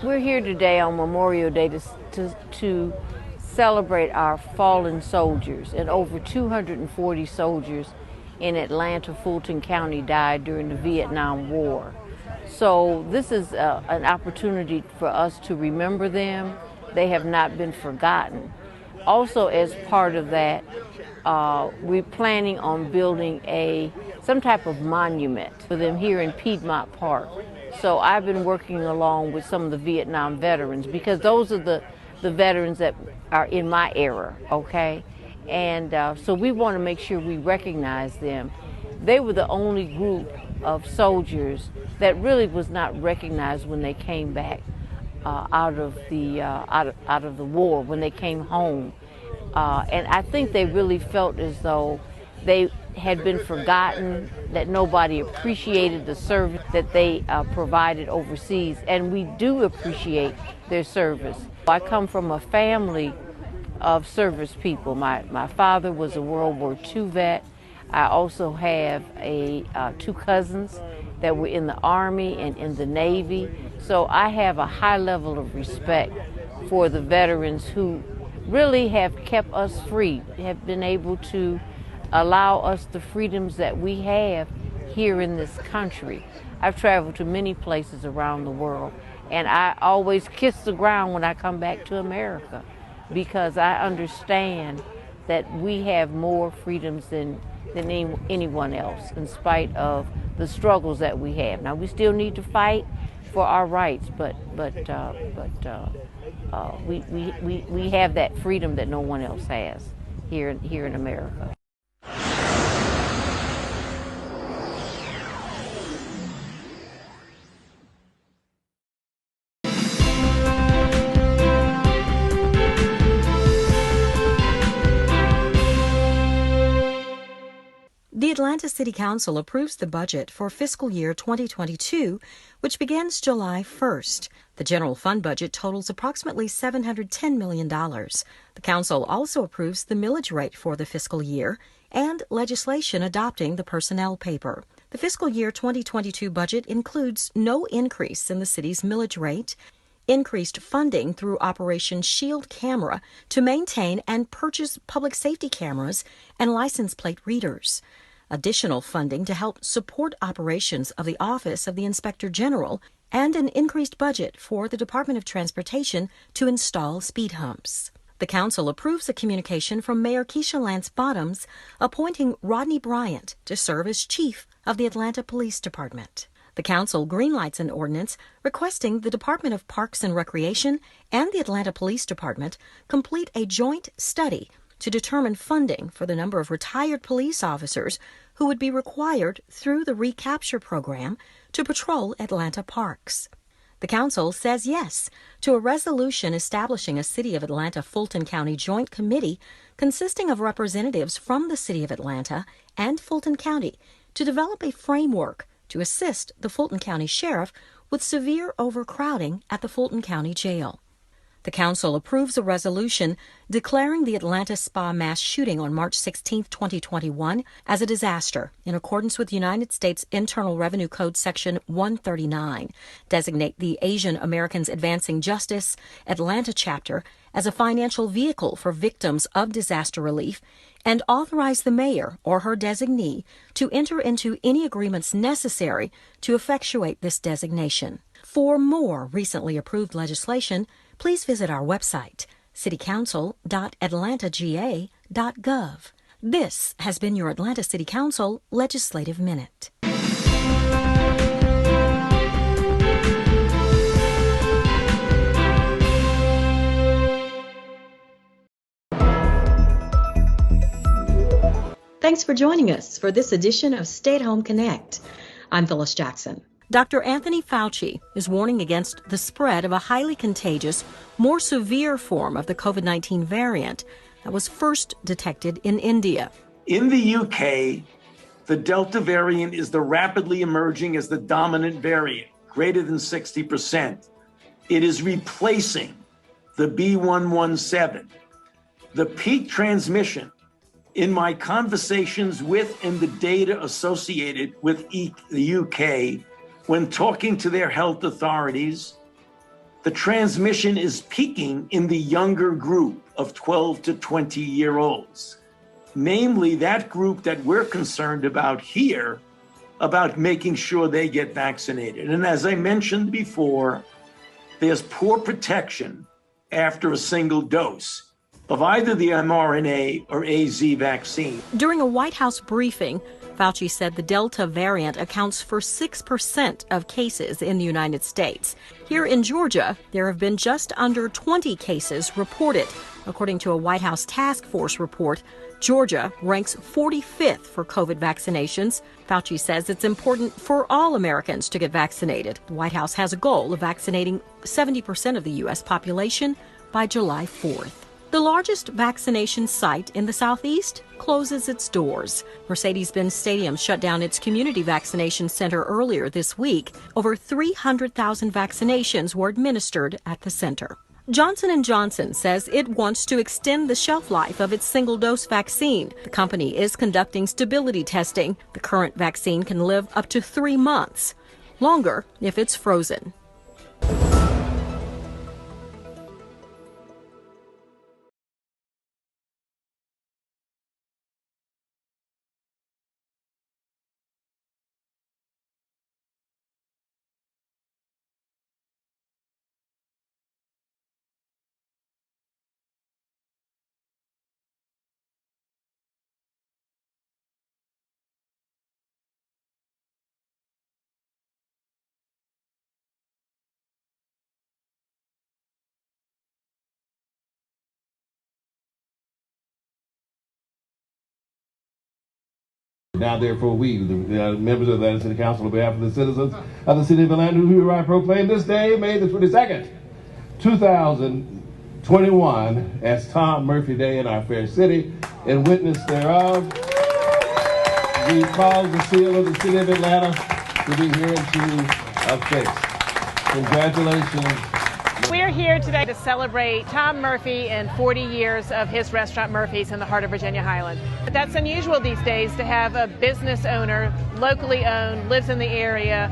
We're here today on Memorial Day to celebrate our fallen soldiers, and over 240 soldiers in Atlanta, Fulton County died during the Vietnam War. So this is an opportunity for us to remember them. They have not been forgotten. Also, as part of that, we're planning on building some type of monument for them here in Piedmont Park. So I've been working along with some of the Vietnam veterans, because those are the veterans that are in my era, okay? And so we want to make sure we recognize them. They were the only group of soldiers that really was not recognized when they came back out of the war, when they came home. And I think they really felt as though they had been forgotten, that nobody appreciated the service that they provided overseas, and we do appreciate their service. I come from a family of service people. My father was a World War II vet. I also have two cousins that were in the Army and in the Navy. So I have a high level of respect for the veterans who really have kept us free, have been able to allow us the freedoms that we have here in this country. I've traveled to many places around the world, and I always kiss the ground when I come back to America, because I understand that we have more freedoms than anyone else, in spite of the struggles that we have. Now, we still need to fight for our rights, but we have that freedom that no one else has here in America. The Atlanta City Council approves the budget for fiscal year 2022, which begins July 1st. The general fund budget totals approximately $710 million. The council also approves the millage rate for the fiscal year and legislation adopting the personnel paper. The fiscal year 2022 budget includes no increase in the city's millage rate, increased funding through Operation Shield Camera to maintain and purchase public safety cameras and license plate readers, additional funding to help support operations of the Office of the Inspector General, and an increased budget for the Department of Transportation to install speed humps. The council approves a communication from Mayor Keisha Lance Bottoms appointing Rodney Bryant to serve as chief of the Atlanta Police Department. The council greenlights an ordinance requesting the Department of Parks and Recreation and the Atlanta Police Department complete a joint study to determine funding for the number of retired police officers who would be required through the recapture program to patrol Atlanta parks. The council says yes to a resolution establishing a City of Atlanta Fulton County Joint Committee consisting of representatives from the City of Atlanta and Fulton County to develop a framework to assist the Fulton County Sheriff with severe overcrowding at the Fulton County Jail. The council approves a resolution declaring the Atlanta Spa mass shooting on March 16, 2021 as a disaster in accordance with United States Internal Revenue Code Section 139, designate the Asian Americans Advancing Justice Atlanta chapter as a financial vehicle for victims of disaster relief, and authorize the mayor or her designee to enter into any agreements necessary to effectuate this designation. For more recently approved legislation, please visit our website, citycouncil.atlantagA.gov. This has been your Atlanta City Council Legislative Minute. Thanks for joining us for this edition of Stay at Home Connect. I'm Phyllis Jackson. Dr. Anthony Fauci is warning against the spread of a highly contagious, more severe form of the COVID-19 variant that was first detected in India. In the UK, the Delta variant is the rapidly emerging as the dominant variant, greater than 60%. It is replacing the B117. The peak transmission in my conversations with and the data associated with the UK, when talking to their health authorities, the transmission is peaking in the younger group of 12 to 20-year-olds, namely that group that we're concerned about here, about making sure they get vaccinated. And as I mentioned before, there's poor protection after a single dose of either the mRNA or AZ vaccine. During a White House briefing, Fauci said the Delta variant accounts for 6% of cases in the United States. Here in Georgia, there have been just under 20 cases reported. According to a White House task force report, Georgia ranks 45th for COVID vaccinations. Fauci says it's important for all Americans to get vaccinated. The White House has a goal of vaccinating 70% of the U.S. population by July 4th. The largest vaccination site in the Southeast closes its doors. Mercedes-Benz Stadium shut down its community vaccination center earlier this week. Over 300,000 vaccinations were administered at the center. Johnson & Johnson says it wants to extend the shelf life of its single-dose vaccine. The company is conducting stability testing. The current vaccine can live up to 3 months, longer if it's frozen. Now, therefore, we, the members of the Atlanta City Council, on behalf of the citizens of the city of Atlanta, who hereby proclaim this day, May the 22nd, 2021, as Tom Murphy Day in our fair city. In witness thereof, we cause the seal of the city of Atlanta to be hereunto affixed. Congratulations. We're here today to celebrate Tom Murphy and 40 years of his restaurant Murphy's in the heart of Virginia Highland. But that's unusual these days to have a business owner, locally owned, lives in the area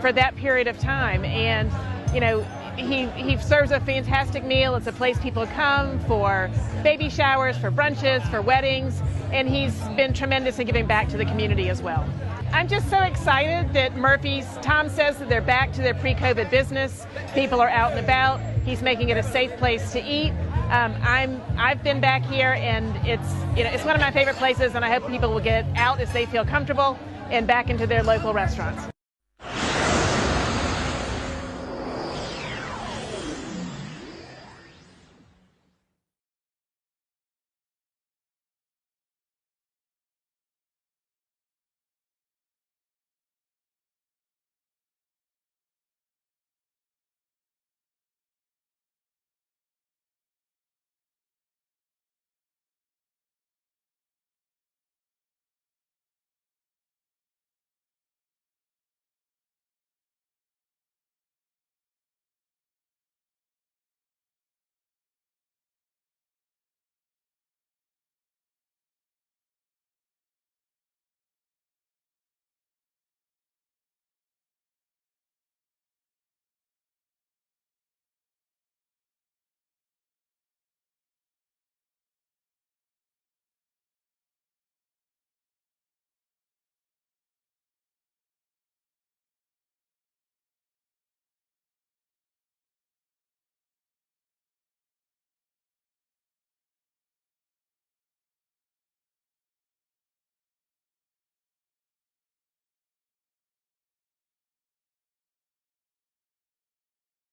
for that period of time. And, you know, he serves a fantastic meal. It's a place people come for baby showers, for brunches, for weddings, and he's been tremendous in giving back to the community as well. I'm just so excited that Murphy's, Tom says that they're back to their pre-COVID business. People are out and about. He's making it a safe place to eat. I've been back here, and it's one of my favorite places, and I hope people will get out as they feel comfortable and back into their local restaurants.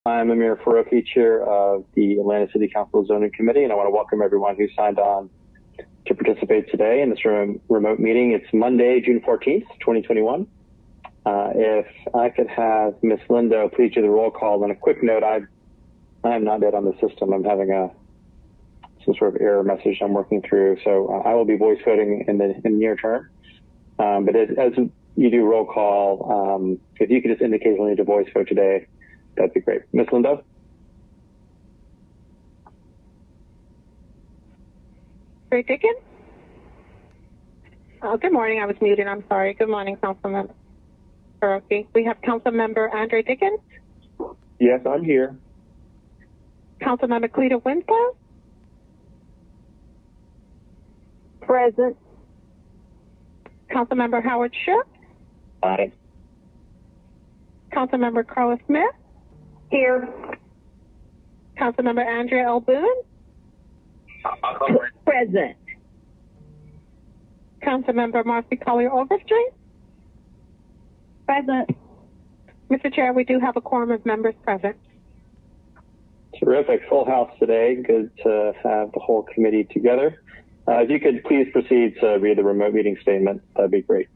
I'm AMIR FAROKHI, Chair of the Atlanta City Council Zoning Committee, and I want to welcome everyone who signed on to participate today in this remote meeting. It's Monday, June 14th, 2021. If I could have Ms. Lindo please do the roll call. And a quick note, I am not yet on the system. I'm having some sort of error message I'm working through, so I will be voice voting in the near term. But as you do roll call, if you could just indicate you need to voice vote today, that'd be great. Ms. Lindo? Great, Dickens? Good morning. I was muted. I'm sorry. Good morning, Councilmember FAROKHI. We have Councilmember Andre Dickens. Yes, I'm here. Councilmember Cleta Winslow. Present. Councilmember Howard Shook. Aye. Councilmember Carla Smith. Here. Councilmember Andrea L. Boone. Present. Councilmember Marcy Collier Overstreet. Present. Mr. Chair, we do have a quorum of members present. Terrific. Full house today. Good to have the whole committee together. If you could please proceed to read the remote meeting statement, that'd be great.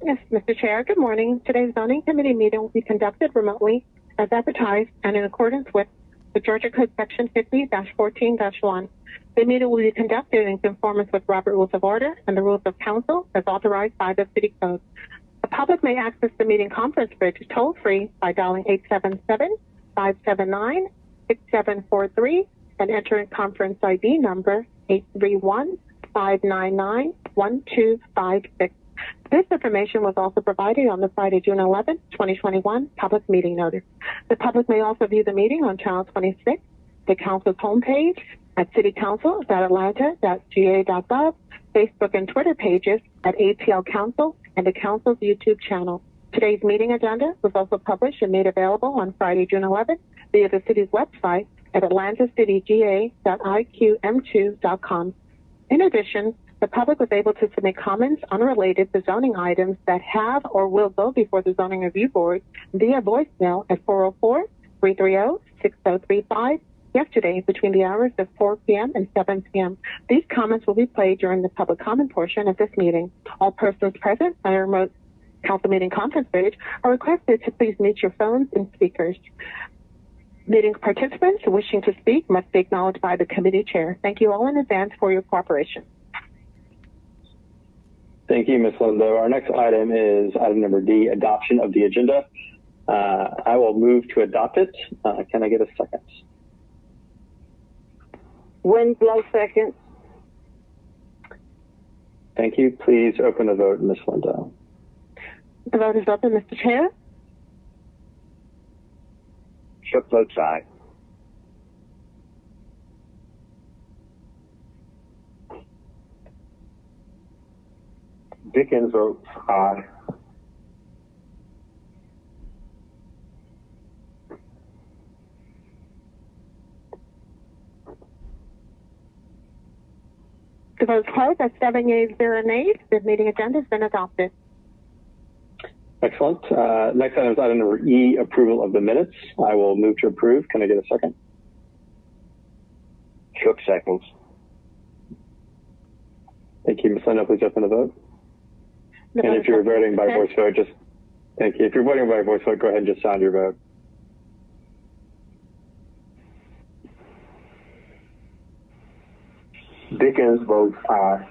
Yes, Mr. Chair, good morning. Today's zoning committee meeting will be conducted remotely as advertised and in accordance with the Georgia Code Section 50-14-1. The meeting will be conducted in conformance with Robert Rules of Order and the Rules of Council as authorized by the City Code. The public may access the meeting conference bridge toll-free by dialing 877-579-6743 and entering conference ID number 831-599-1256. This information was also provided on the Friday, June 11, 2021 public meeting notice. The public may also view the meeting on Channel 26, the Council's homepage at citycouncil.atlanta.ga.gov, Facebook and Twitter pages at ATL Council, and the Council's YouTube channel. Today's meeting agenda was also published and made available on Friday, June 11th via the city's website at atlantacityga.iqm2.com. In addition, the public was able to submit comments unrelated to zoning items that have or will go before the Zoning Review Board via voicemail at 404-330-6035 yesterday between the hours of 4 p.m. and 7 p.m. These comments will be played during the public comment portion of this meeting. All persons present on a remote council meeting conference page are requested to please mute your phones and speakers. Meeting participants wishing to speak must be acknowledged by the committee chair. Thank you all in advance for your cooperation. Thank you, Ms. Lindo. Our next item is item number D, adoption of the agenda. I will move to adopt it. Can I get a second? Winslow, second. Thank you. Please open the vote, Ms. Lindo. The vote is open, Mr. Chair. Shook votes aye. Dickens votes aye. The vote is closed at 7 yeas, 0 nays. The meeting agenda has been adopted. Excellent. Next item is item number E, approval of the minutes. I will move to approve. Can I get a second? Shook seconds. Thank you, Ms. Lindo. Please open the vote. And if you're voting by voice vote, just thank you. If you're voting by voice vote, go ahead and just sound your vote. Dickens votes aye.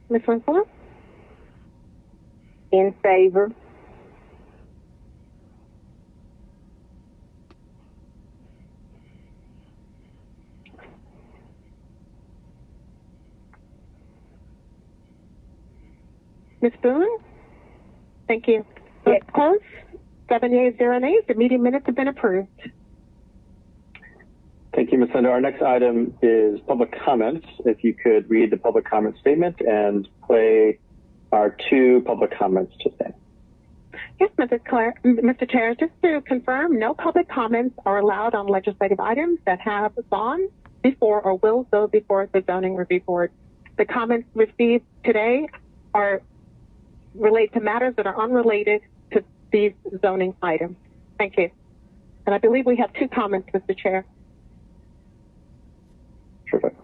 Ms. Winslow? In favor. Ms. Boone? Thank you. Vote closed. 7 yeas, 0 nays. The meeting minutes have been approved. Thank you, Ms. Lindo. Our next item is public comments. If you could read the public comment statement and play our 2 public comments today. Yes, Mr. Chair, just to confirm, no public comments are allowed on legislative items that have gone before or will go before the Zoning Review Board. The comments received today relate to matters that are unrelated to these zoning items. Thank you. And I believe we have 2 comments, Mr. Chair. Terrific.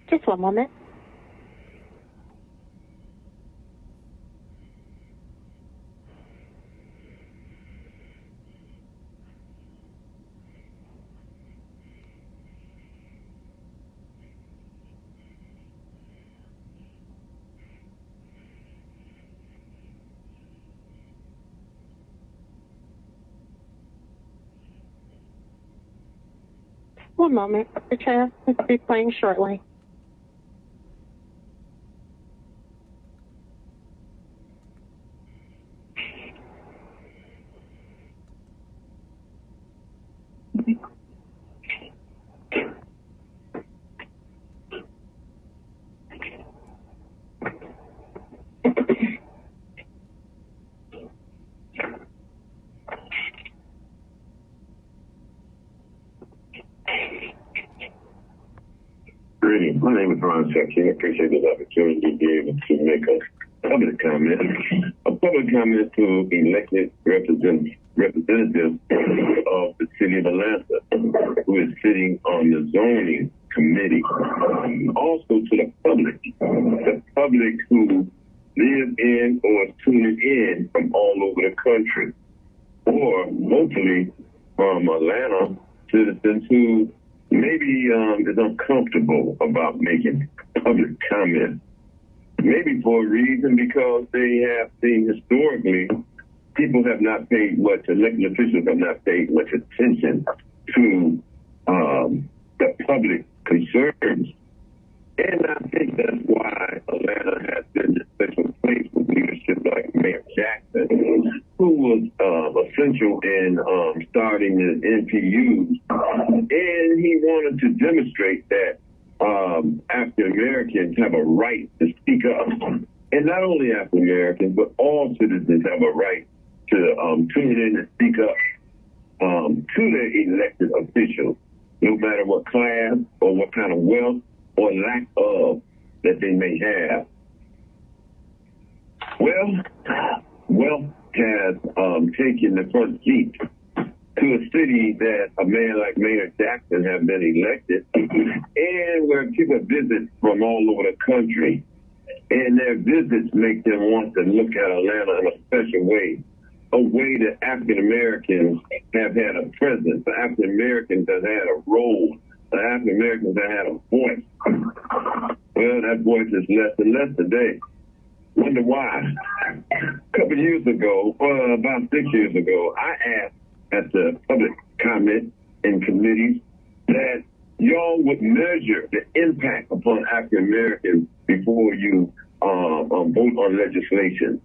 Just one moment. One moment, Mr. Chair. This will be playing shortly. Greetings. My name is Ron Sexton. I appreciate this opportunity to be able to make a public comment. A public comment to elected representatives of the city of Atlanta, who is sitting on the zoning committee. Also to the public who live in or is tuning in from all over the country, or locally from Atlanta citizens who maybe is uncomfortable about making public comment. Maybe for a reason because they have seen historically people have not paid much, elected officials have not paid much attention to the public concerns. And I think that's why Atlanta has been a special place with leadership like Mayor Jackson, who was essential in starting the NPUs. And he wanted to demonstrate that African Americans have a right to speak up. And not only African Americans, but all citizens have a right to tune in and speak up to their elected officials, no matter what class or what kind of wealth or lack of that they may have. Well, wealth has taken the front seat to a city that a man like Mayor Jackson has been elected, and where people visit from all over the country, and their visits make them want to look at Atlanta in a special way, a way that African Americans have had a presence, the African Americans have had a role, the African Americans have had a voice. Well, that voice is less and less today. Wonder why? A couple years ago, about 6 years ago, I asked at the public comment in committees that y'all would measure the impact upon African Americans before you vote on legislation.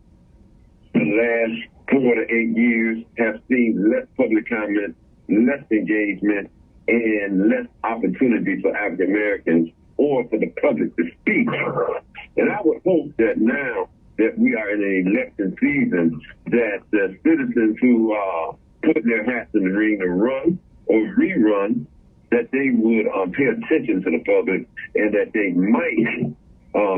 The last 4 to 8 years have seen less public comment, less engagement, and less opportunity for African Americans or for the public to speak. And I would hope that now that we are in an election season, that the citizens who put their hats in the ring to run or rerun, that they would pay attention to the public, and that they might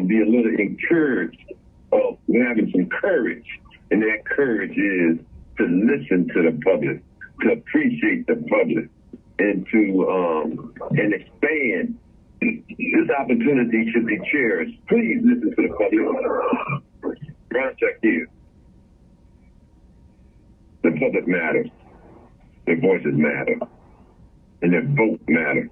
be a little encouraged of having some courage. And that courage is to listen to the public, to appreciate the public, and to and expand. This opportunity should be cherished. Please listen to the public. Ron check here. The public matters. Their voices matter. And their votes matter.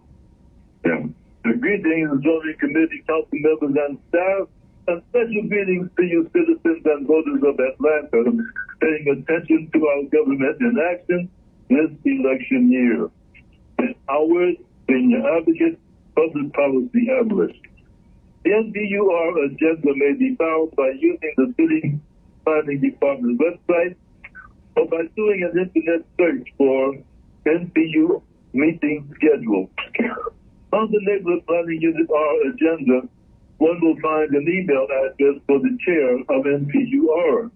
Now, greetings, zoning committee, council members, and staff, and special greetings to you citizens and voters of Atlanta paying attention to our government in action this election year. And Howard, senior advocate, public policy analyst. The NPUR agenda may be found by using the city planning department website or by doing an internet search for NPU meeting schedule. On the neighborhood planning unit R agenda, one will find an email address for the chair of NPUR.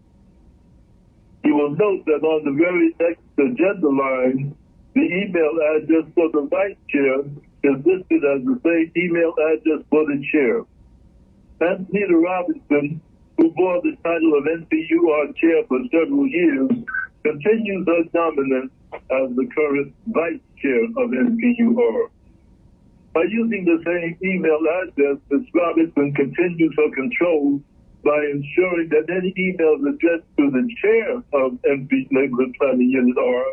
You will note that on the very next agenda line, the email address for the vice chair is listed as the same email address for the chair. And Peter Robinson, who bore the title of NPUR chair for several years, continues as dominant as the current vice chair of NPUR. By using the same email address, Ms. Robinson continues her control by ensuring that any emails addressed to the chair of MP Neighborhood Planning Unit R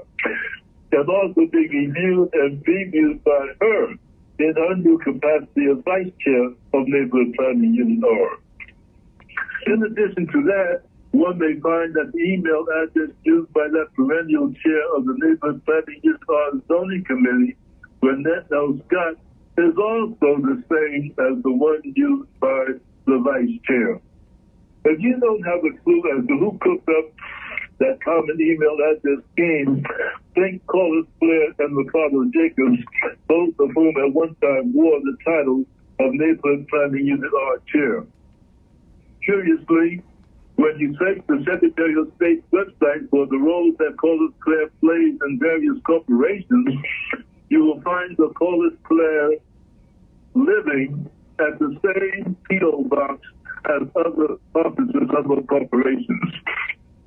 can also be reviewed and previewed by her in her new capacity as vice chair of Neighborhood Planning Unit R. In addition to that, one may find that the email address used by that perennial chair of the Neighborhood Planning Unit R zoning committee Lynette L. Scott is also the same as the one used by the vice chair. If you don't have a clue as to who cooked up that common email address scheme, think Carlos Blair and Ricardo Jacobs, both of whom at one time wore the title of Neighborhood Planning Unit R chair. Curiously, when you search the Secretary of State's website for the roles that Carlos Blair plays in various corporations, you will find the Carlos Blair living at the same P.O. box as other officers of the corporations.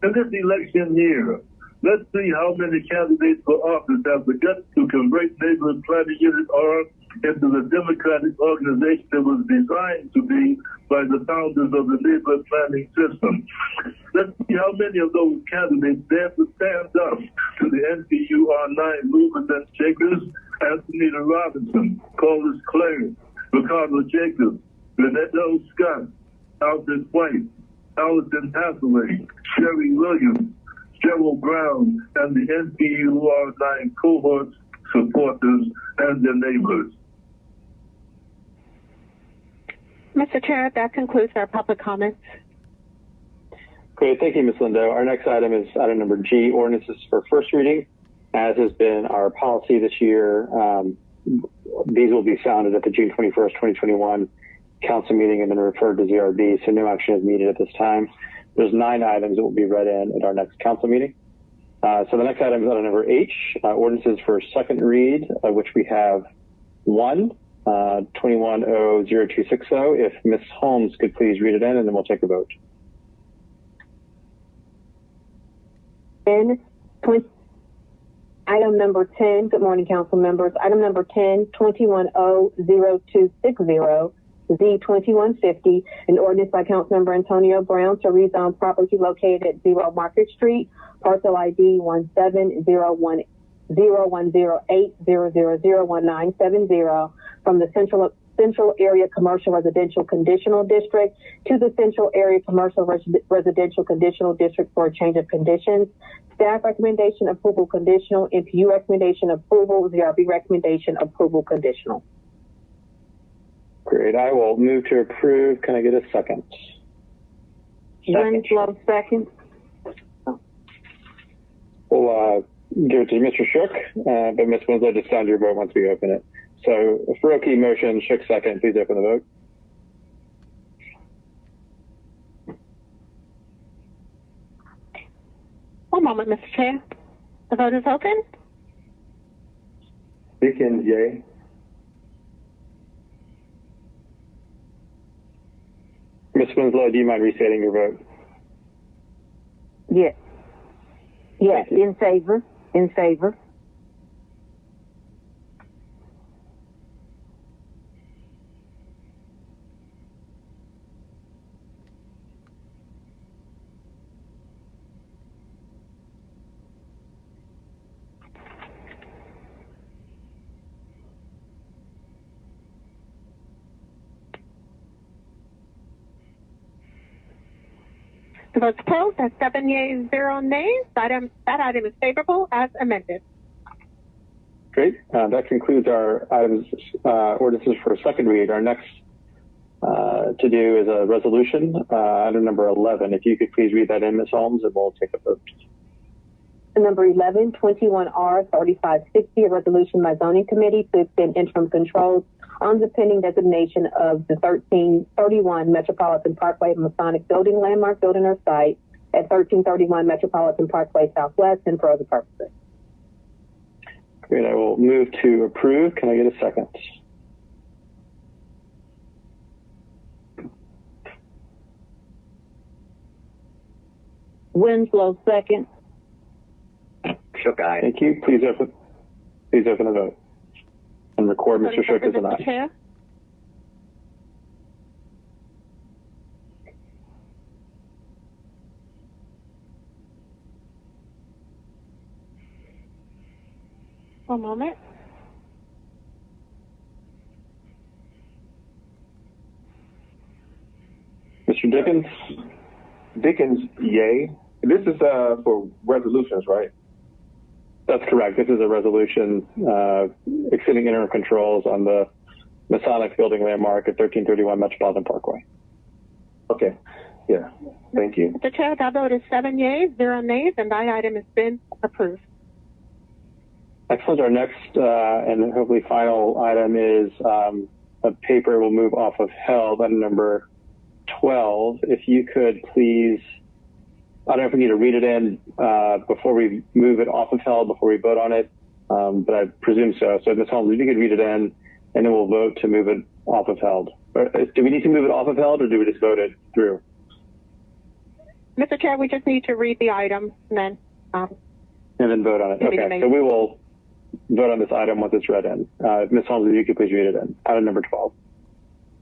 In this election year, let's see how many candidates for office have the guts to convert Neighborhood Planning Unit R into the democratic organization that was designed to be by the founders of the neighborhood planning system. Let's see how many of those candidates dare to stand up to the NPU R9 movers and shakers: Antonita Robinson, Carlos Clare, Ricardo Jacobs, Lynette O. Scott, Alfred White, Allison Hathaway, Sherry Williams, Gerald Brown, and the NPU R9 cohorts, supporters, and their neighbors. Mr. Chair, that concludes our public comments. Great. Thank you, Ms. Lindo. Our next item is item number G, ordinances for first reading. As has been our policy this year, these will be sounded at the June 21st, 2021 council meeting and then referred to ZRB, so no action is needed at this time. There's 9 items that will be read in at our next council meeting. So the next item is item number H, ordinances for second read, which we have 1, 21-00260. If Ms. Holmes could please read it in, and then we'll take a vote. Item number 10, good morning, council members. Item number 10, 21-00260, Z2150, an ordinance by Councilmember Antonio Brown to rezone property located at 0 Market Street, parcel ID 1701080001970 from the Central Area Commercial Residential Conditional District to the Central Area Commercial Residential Conditional District for a change of conditions. Staff recommendation approval conditional, NPU recommendation approval, ZRB recommendation approval conditional. Great. I will move to approve. Can I get a second? Winslow, second. We'll give it to Mr. Shook, but Ms. Winslow, just sound your vote once we open it. So, FAROKHI motion, Shook second. Please open the vote. One moment, Mr. Chair. The vote is open. Dickens, yay. Ms. Winslow, do you mind restating your vote? Yes. Yes, in favor. In favor. The vote's closed. That's 7 yeas, 0 nays. That item is favorable as amended. Great. That concludes our items, ordinances for second read. Our next to do is a resolution, item number 11. If you could please read that in, Ms. Holmes, and we'll take a vote. Number 11, 21R3560, a resolution by Zoning Committee to extend interim controls on the pending designation of the 1331 Metropolitan Parkway Masonic Building landmark building or site at 1331 Metropolitan Parkway Southwest and for other purposes. Great. I will move to approve. Can I get a second? Winslow, second. Shook eye. Thank you. Please open the vote and record Mr. Shook as an aye. Chair. One moment. Mr. Dickens? Dickens, yay. This is for resolutions, right? That's correct. This is a resolution extending interim controls on the Masonic building landmark at 1331 Metropolitan Parkway. Okay. Yeah. Thank you. Mr. Chair, that vote is 7 yeas, 0 nays, and that item has been approved. Excellent. Our next and hopefully final item is a paper will move off of held, item number 12. If you could please, I don't know if we need to read it in before we move it off of held, before we vote on it, but I presume so. So Ms. Holmes, if you could read it in, and then we'll vote to move it off of held. Do we need to move it off of held, or do we just vote it through? Mr. Chair, we just need to read the item and then vote on it. Okay, so we will vote on this item once it's read in. Ms. Holmes, if you could please read it in. Item number 12.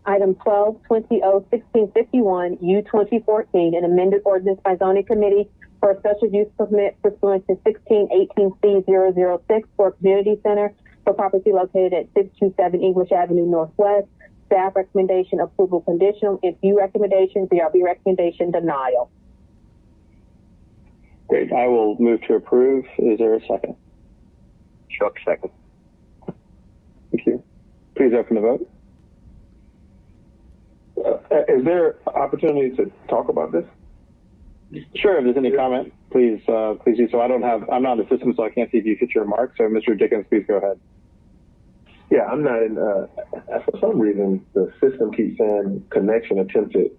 Item 12, 20-1651, U-2014, an amended ordinance by zoning committee for a special use permit pursuant to 1618C006 for a community center for property located at 627 English Avenue Northwest. Staff recommendation approval conditional. If you recommendation, BRB recommendation denial. Great. I will move to approve. Is there a second? Chuck, second. Thank you. Please open the vote. Is there opportunity to talk about this? Sure. If there's any comment, please do so. I'm not in the system, so I can't see if you hit your remarks. So, Mr. Dickens, please go ahead. Yeah, I'm not in. For some reason, the system keeps saying connection attempted.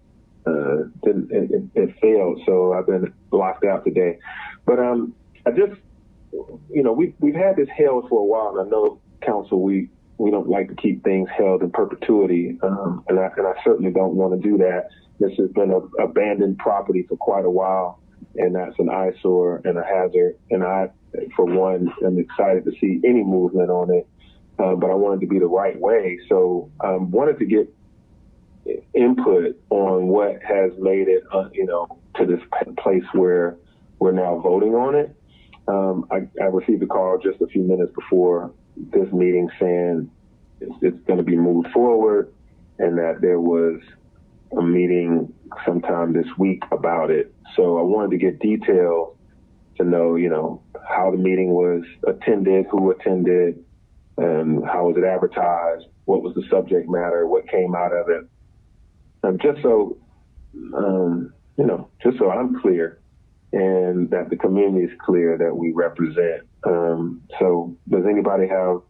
It failed, so I've been locked out today. But I just, we've had this held for a while, and I know, council, we don't like to keep things held in perpetuity, and I certainly don't want to do that. This has been an abandoned property for quite a while, and that's an eyesore and a hazard. And I, for one, am excited to see any movement on it, but I wanted to be the right way. So wanted to get input on what has made it, to this place where we're now voting on it. I received a call just a few minutes before this meeting saying it's going to be moved forward, and that there was a meeting sometime this week about it. So I wanted to get details to know, how the meeting was attended, who attended, and how was it advertised, what was the subject matter, what came out of it. Just so I'm clear and that the community is clear that we represent. So does anybody have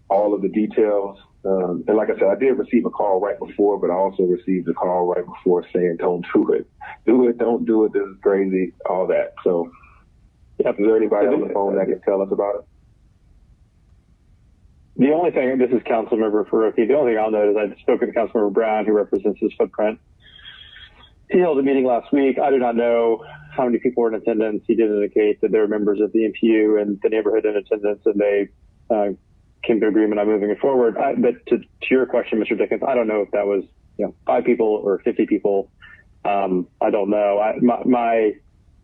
all of the details? And like I said, I did receive a call right before, but I also received a call right before saying, don't do it. Do it, don't do it, this is crazy, all that. So is there anybody on the phone that can tell us about it? The only thing, this is Councilmember FAROKHI, the only thing I'll note is I spoke with Councilmember Brown, who represents his footprint. He held a meeting last week. I do not know how many people were in attendance. He did indicate that there were members of the MPU and the neighborhood in attendance, and they came to agreement on moving it forward. But to your question, Mr. Dickens, I don't know if that was 5 people or 50 people. I don't know. My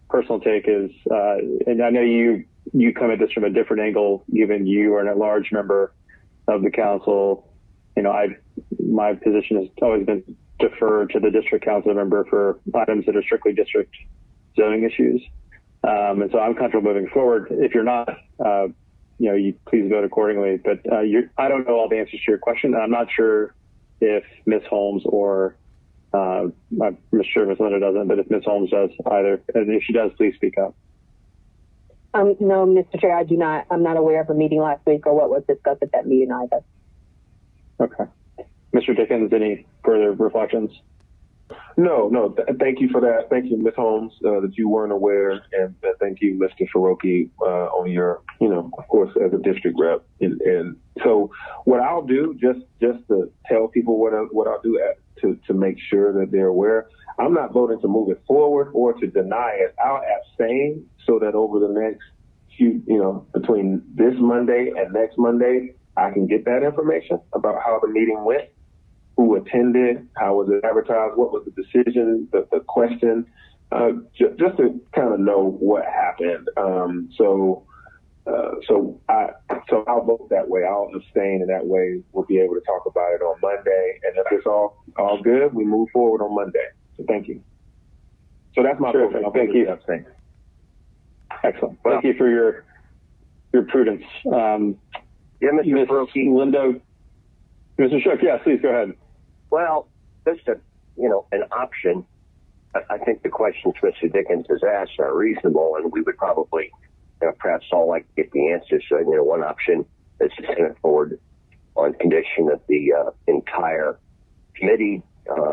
personal take is, and I know you come at this from a different angle, given you are a large member of the council. My position has always been defer to the district council member for items that are strictly district zoning issues. And so I'm comfortable moving forward. If you're not, you please vote accordingly. But I don't know all the answers to your question. I'm not sure if Ms. Holmes or I'm sure Ms. Linda doesn't, but if Ms. Holmes does either, and if she does, please speak up. No, Mr. Chair, I do not. I'm not aware of a meeting last week or what was discussed at that meeting either. Okay. Mr. Dickens, any further reflections? No. Thank you for that. Thank you, Ms. Holmes, that you weren't aware, and thank you, Mr. FAROKHI, on your, of course, as a district rep. And so, what I'll do, just to tell people what I'll do to make sure that they're aware, I'm not voting to move it forward or to deny it. I'll abstain so that over the next few, between this Monday and next Monday, I can get that information about how the meeting went, who attended, how was it advertised, what was the decision, the question, just to kind of know what happened. So I'll vote that way. I'll abstain, and that way we'll be able to talk about it on Monday. And if it's all good, we move forward on Monday. So thank you. So that's my vote. Thank you. Abstain. Excellent. Thank you for your your prudence. Yeah, Mr. Ms. FAROKHI. Lindo, Mr. Shook, yes, please go ahead. Well, just an option. I think the questions Mr. Dickens has asked are reasonable, and we would probably perhaps all like to get the answers. So, one option is to send it forward on condition of the entire committee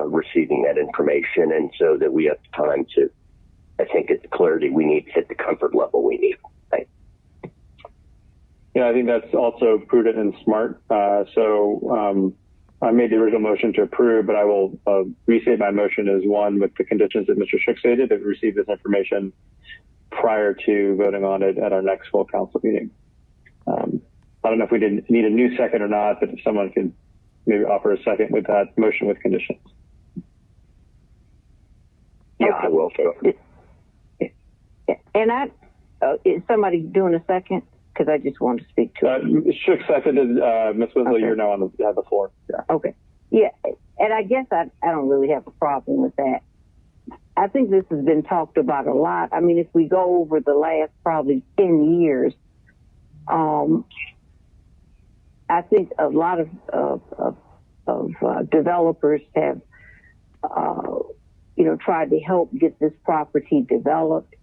receiving that information, and so that we have time to, I think, get the clarity we need, hit the comfort level we need. Thanks. Yeah, I think that's also prudent and smart. So I made the original motion to approve, but I will restate my motion as one with the conditions that Mr. Shook stated, that we receive this information prior to voting on it at our next full council meeting. I don't know if we need a new second or not, but if someone could maybe offer a second with that motion with conditions. Yeah, I will. And is somebody doing a second? Because I just want to speak to it. Shook seconded. Ms. Winslow, okay. You're now on the floor. Yeah. Okay. Yeah, and I guess I don't really have a problem with that. I think this has been talked about a lot. I mean, if we go over the last probably 10 years, I think a lot of developers have, tried to help get this property developed.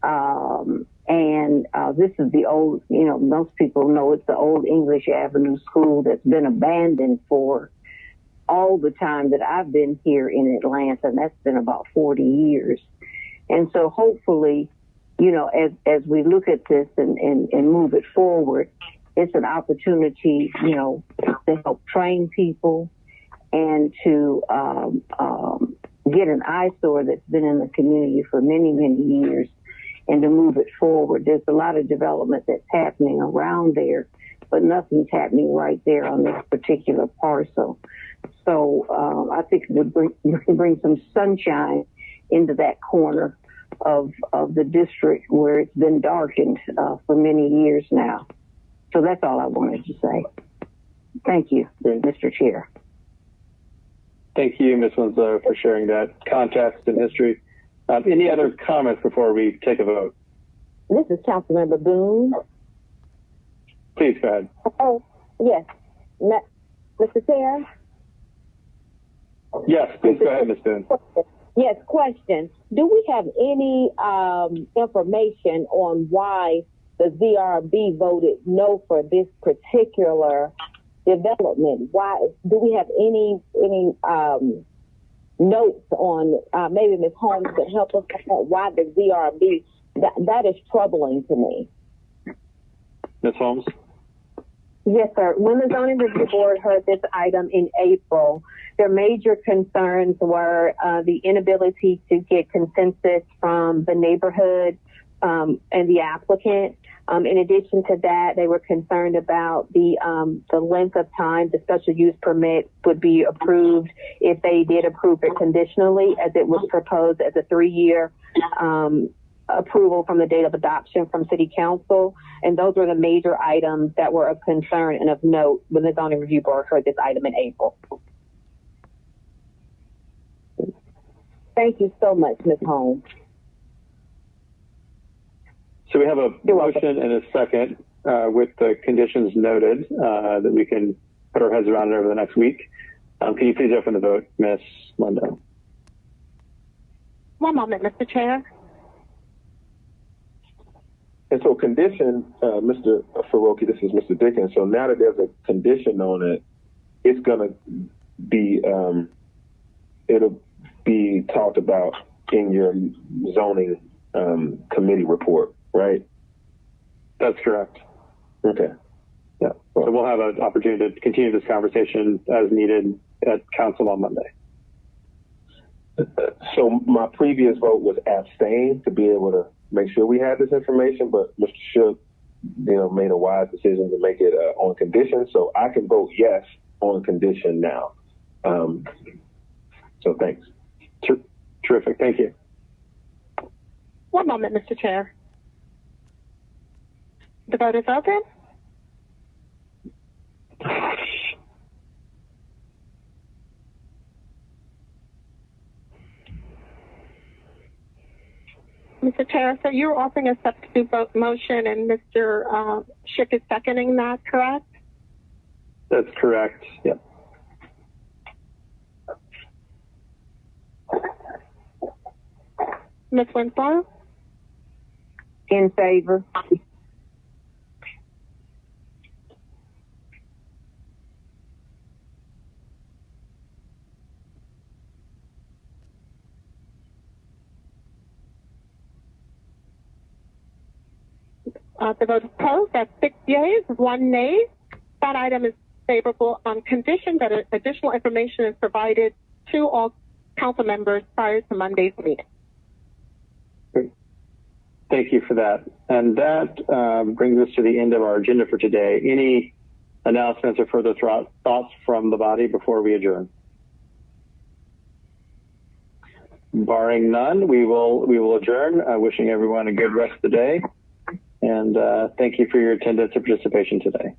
And this is the old, most people know it's the old English Avenue School that's been abandoned for all the time that I've been here in Atlanta, and that's been about 40 years. And so hopefully, as we look at this and move it forward, it's an opportunity, to help train people and to get an eyesore that's been in the community for many, many years and to move it forward. There's a lot of development that's happening around there, but nothing's happening right there on this particular parcel. So I think it would bring some sunshine into that corner of the district where it's been darkened for many years now. So that's all I wanted to say. Thank you, Mr. Chair. Thank you, Ms. Winslow, for sharing that context and history. Any other comments before we take a vote? This is Councilmember Boone. Please go ahead. Oh, yes. Mr. Chair? Yes, please go ahead, Ms. Boone. Yes, question. Do we have any information on why the ZRB voted no for this particular development? Why do we have any notes on, maybe Ms. Holmes could help us out why the ZRB, that is troubling to me. Ms. Holmes? Yes, sir. When the Zoning Review Board heard this item in April, their major concerns were the inability to get consensus from the neighborhood and the applicant. In addition to that, they were concerned about the length of time the special use permit would be approved if they did approve it conditionally, as it was proposed as a 3-year approval from the date of adoption from City Council. And those were the major items that were of concern and of note when the Zoning Review Board heard this item in April. Thank you so much, Ms. Holmes. So we have a motion and a second with the conditions noted that we can put our heads around it over the next week. Can you please open the vote, Ms. Lindo? One moment, Mr. Chair. And so condition, Mr. FAROKHI, this is Mr. Dickens. So now that there's a condition on it, it's going to be, it'll be talked about in your zoning committee report, right? That's correct. Okay. Yeah. Well, so we'll have an opportunity to continue this conversation as needed at council on Monday. So my previous vote was abstain to be able to make sure we had this information, but Mr. Shook, made a wise decision to make it on condition. So I can vote yes on condition now. So thanks. Terrific. Thank you. One moment, Mr. Chair. The vote is open. Mr. Chair, so you're offering a substitute vote motion, and Mr. Schick is seconding that, correct? That's correct. Yep. Ms. Winslow? In favor. The vote is closed. That's 6 yeas, 1 nay. That item is favorable on condition that additional information is provided to all council members prior to Monday's meeting. Great. Thank you for that. And that brings us to the end of our agenda for today. Any announcements or further thoughts from the body before we adjourn? Barring none, we will adjourn. Wishing everyone a good rest of the day. And thank you for your attendance and participation today.